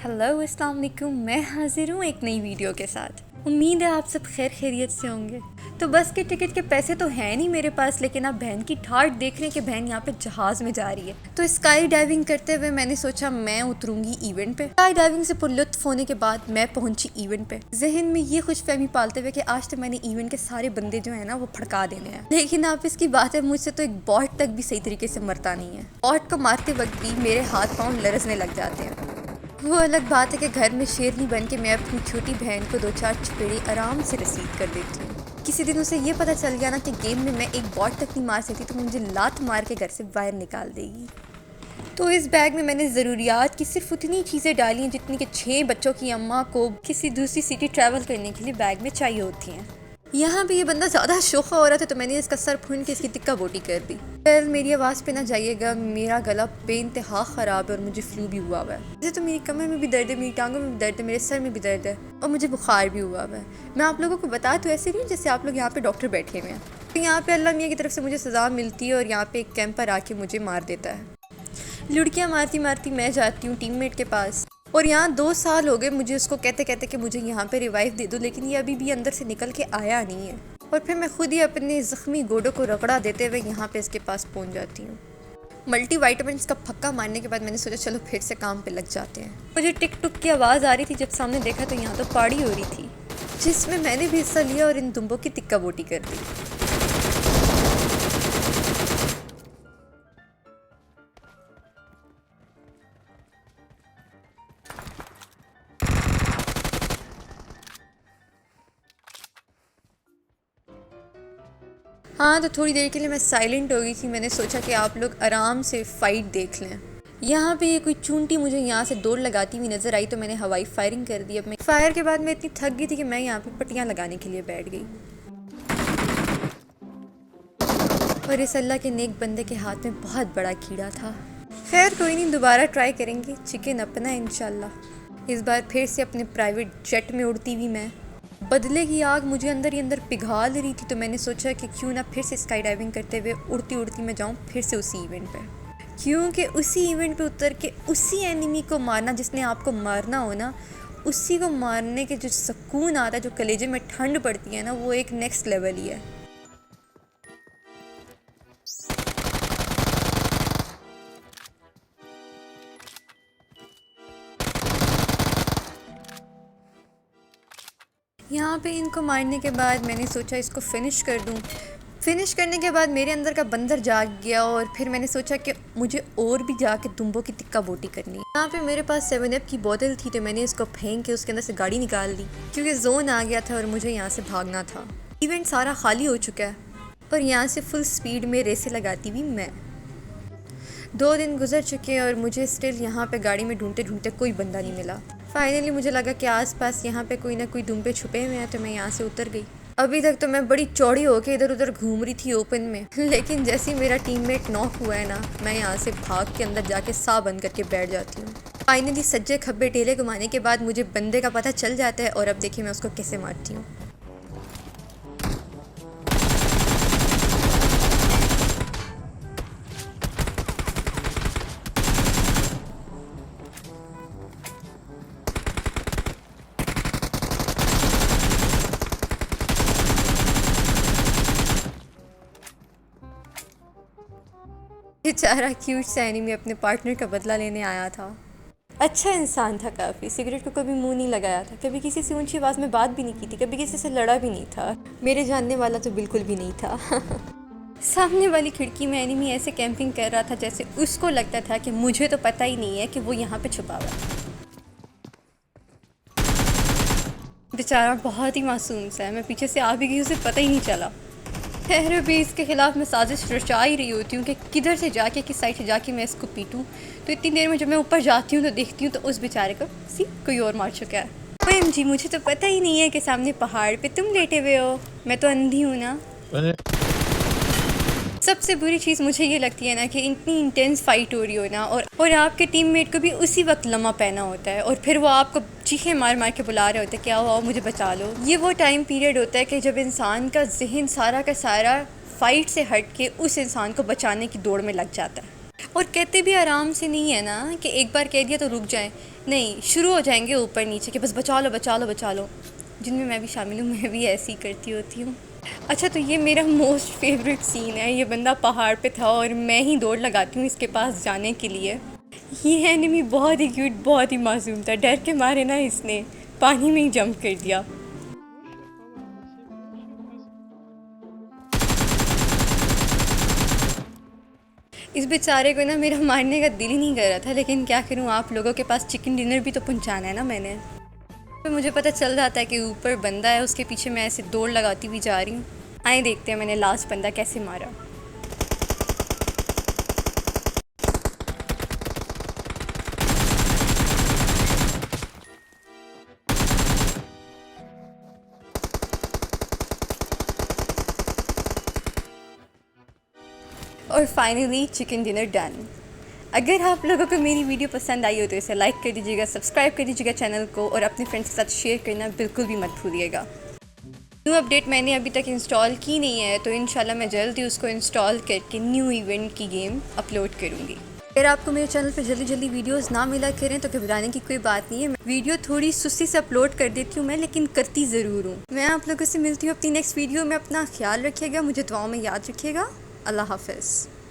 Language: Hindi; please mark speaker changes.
Speaker 1: हेलो अस्सलाम वालेकुम, मैं हाजिर हूँ एक नई वीडियो के साथ। उम्मीद है आप सब खैर खैरियत से होंगे। तो बस के टिकट के पैसे तो हैं नहीं मेरे पास, लेकिन आप बहन की ठाट देख रहे हैं कि बहन यहाँ पे जहाज़ में जा रही है। तो स्काई डाइविंग करते हुए मैंने सोचा मैं उतरूंगी इवेंट पे। स्काई डाइविंग से पुरलुत्फ होने के बाद मैं पहुंची इवेंट पे, जहन में ये खुशफहमी पालते हुए कि आज तक मैंने इवेंट के सारे बंदे जो है ना वो फड़का देने हैं। लेकिन आप इसकी बात है, मुझसे तो एक बॉट तक भी सही तरीके से मरता नहीं है। बॉट को मारते वक्त भी मेरे हाथ पाँव लरसने लग जाते हैं। वो अलग बात है कि घर में शेरनी बन के मैं अपनी छोटी बहन को 2-4 चपेड़े आराम से रसीद कर देती हूँ। किसी दिन उसे ये पता चल गया ना कि गेम में मैं एक बॉट तक नहीं मार सकती, तो मुझे लात मार के घर से बाहर निकाल देगी। तो इस बैग में मैंने ज़रूरियात की सिर्फ उतनी चीज़ें डाली हैं जितनी कि 6 बच्चों की अम्मा को किसी दूसरी सिटी ट्रैवल करने के लिए बैग में चाहिए होती हैं। यहाँ पे ये बंदा ज़्यादा शोखा हो रहा था तो मैंने इसका सर फूंड के इसकी टिक्का बोटी कर दी। फिर मेरी आवाज़ पे ना जाइएगा, मेरा गला बेइंतहा ख़राब है और मुझे फ्लू भी हुआ हुआ है। वैसे तो मेरी कमर में भी दर्द है, मेरी टांगों में भी दर्द है, मेरे सर में भी दर्द है और मुझे बुखार भी हुआ हुआ है। मैं आप लोगों को बता तो ऐसे नहीं जैसे आप लोग यहाँ पे डॉक्टर बैठे हुए हैं। तो यहाँ पे अल्लाह मियाँ की तरफ से मुझे सज़ा मिलती है और यहाँ पे एक कैंपर आके मुझे मार देता है। लुड़कियाँ मारती मारती मैं जाती हूँ टीममेट के पास, और यहाँ 2 साल हो गए मुझे उसको कहते कहते कि मुझे यहाँ पे रिवाइव दे दो, लेकिन ये अभी भी अंदर से निकल के आया नहीं है। और फिर मैं खुद ही अपने ज़ख्मी गोडों को रगड़ा देते हुए यहाँ पे इसके पास पहुँच जाती हूँ। मल्टी वाइटामिन्स का फक्का मारने के बाद मैंने सोचा चलो फिर से काम पे लग जाते हैं। मुझे टिक टुक की आवाज़ आ रही थी, जब सामने देखा तो यहाँ तो पार्टी हो रही थी जिसमें मैंने भी हिस्सा लिया और इन दुम्बों की टिक्का बोटी कर दी। हाँ, तो थोड़ी देर के लिए मैं साइलेंट हो गई थी। मैंने सोचा कि आप लोग आराम से फ़ाइट देख लें। यहाँ पे ये कोई चूंटी मुझे यहाँ से दौड़ लगाती हुई नज़र आई तो मैंने हवाई फायरिंग कर दी। अब मैं फायर के बाद मैं इतनी थक गई थी कि मैं यहाँ पे पट्टियाँ लगाने के लिए बैठ गई। और इस अल्लाह के नेक बंदे के हाथ में बहुत बड़ा कीड़ा था। खैर कोई नहीं, दोबारा ट्राई करेंगे, चिकन अपना है इंशाल्लाह। इस बार फिर से अपने प्राइवेट जेट में उड़ती हुई मैं, बदले की आग मुझे अंदर ही अंदर पिघाल रही थी, तो मैंने सोचा कि क्यों ना फिर से स्काई डाइविंग करते हुए उड़ती उड़ती मैं जाऊँ फिर से उसी इवेंट पे। क्योंकि उसी इवेंट पे उतर के उसी एनिमी को मारना जिसने आपको मारना हो ना, उसी को मारने के जो सुकून आता है, जो कलेजे में ठंड पड़ती है ना, वो एक नेक्स्ट लेवल ही है। यहाँ पे इनको मारने के बाद मैंने सोचा इसको फिनिश कर दूँ। फिनिश करने के बाद मेरे अंदर का बंदर जाग गया और फिर मैंने सोचा कि मुझे और भी जाके दुम्बों की टिक्का बोटी करनी है। यहाँ पे मेरे पास 7 अप की बोतल थी तो मैंने इसको फेंक के उसके अंदर से गाड़ी निकाल दी, क्योंकि जोन आ गया था और मुझे यहाँ से भागना था। इवेंट सारा खाली हो चुका है और यहाँ से फुल स्पीड में रेसें लगाती हुई मैं। 2 दिन गुजर चुके हैं और मुझे स्टिल यहाँ पे गाड़ी में ढूंढते ढूंढते कोई बंदा नहीं मिला। फाइनली मुझे लगा कि आसपास यहाँ पे कोई ना कोई दुम्बे छुपे हुए हैं, तो मैं यहाँ से उतर गई। अभी तक तो मैं बड़ी चौड़ी होके इधर उधर घूम रही थी ओपन में, लेकिन जैसे ही मेरा टीममेट नॉक हुआ है ना, मैं यहाँ से भाग के अंदर जाके साह बंद करके बैठ जाती हूँ। फाइनली सज्जे खब्बे टेले घुमाने के बाद मुझे बंदे का पता चल जाता है और अब देखिए मैं उसको कैसे मारती हूँ। बेचारा क्यूट सा एनिमी अपने पार्टनर का बदला लेने आया था। अच्छा इंसान था काफ़ी, सिगरेट को कभी मुंह नहीं लगाया था, कभी किसी से ऊंची आवाज़ में बात भी नहीं की थी, कभी किसी से लड़ा भी नहीं था। मेरे जानने वाला तो बिल्कुल भी नहीं था। सामने वाली खिड़की में एनिमी ऐसे कैंपिंग कर रहा था जैसे उसको लगता था कि मुझे तो पता ही नहीं है कि वो यहाँ पे छुपा हुआ है। बेचारा बहुत ही मासूम सा है, मैं पीछे से आ भी गई, उसे पता ही नहीं चला। खैर भी इसके खिलाफ मैं साजिश रचा ही रही होती हूँ कि किधर से जाके किस साइड से जाके मैं इसको पीटूँ। तो इतनी देर में जब मैं ऊपर जाती हूँ तो देखती हूँ तो उस बेचारे को कोई और मार चुका है। ओएम जी, मुझे तो पता ही नहीं है कि सामने पहाड़ पे तुम लेटे हुए हो, मैं तो अंधी हूँ ना। सबसे बुरी चीज़ मुझे ये लगती है ना कि इतनी इंटेंस फाइट हो रही हो ना, और आपके टीममेट को भी उसी वक्त लम्हा पहना होता है और फिर वो आपको चीखें मार मार के बुला रहे होते हैं, क्या हुआ मुझे बचा लो। ये वो टाइम पीरियड होता है कि जब इंसान का जहन सारा का सारा फाइट से हट के उस इंसान को बचाने की दौड़ में लग जाता है। और कहते भी आराम से नहीं है ना कि एक बार कह दिया तो रुक जाए, नहीं, शुरू हो जाएंगे ऊपर नीचे के, बस बचा लो बचा लो बचा लो, जिनमें मैं भी शामिल हूँ। मैं भी ऐसी ही करती होती हूँ। अच्छा, तो ये मेरा मोस्ट फेवरेट सीन है। ये बंदा पहाड़ पे था और मैं ही दौड़ लगाती हूँ इसके पास जाने के लिए। ये एनिमी बहुत ही क्यूट, बहुत ही मासूम था। डर के मारे ना इसने पानी में ही जंप कर दिया। इस बेचारे को ना मेरा मारने का दिल ही नहीं कर रहा था, लेकिन क्या करूँ, आप लोगों के पास चिकन डिनर भी तो पहुँचाना है ना मैंने। तो मुझे पता चल जाता है कि ऊपर बंदा है, उसके पीछे मैं ऐसे दौड़ लगाती हुई जा रही हूँ। आए देखते हैं मैंने लास्ट बंदा कैसे मारा। और फाइनली चिकन डिनर डन। अगर आप लोगों को मेरी वीडियो पसंद आई हो तो इसे लाइक कर दीजिएगा, सब्सक्राइब कर दीजिएगा चैनल को, और अपने फ्रेंड्स के साथ शेयर करना बिल्कुल भी मत भूलिएगा। न्यू अपडेट मैंने अभी तक इंस्टॉल की नहीं है, तो इंशाल्लाह मैं जल्द ही उसको इंस्टॉल करके न्यू इवेंट की गेम अपलोड करूँगी। अगर आपको मेरे चैनल पर जल्दी जल्दी वीडियोस ना मिला करें तो घबराने की कोई बात नहीं है। वीडियो थोड़ी सुस्ती से अपलोड कर देती हूँ मैं, लेकिन करती ज़रूर हूँ। मैं आप लोगों से मिलती हूँ अपनी नेक्स्ट वीडियो में। अपना ख्याल रखिएगा, मुझे दुआओं में याद रखिएगा। अल्लाह हाफ़िज़।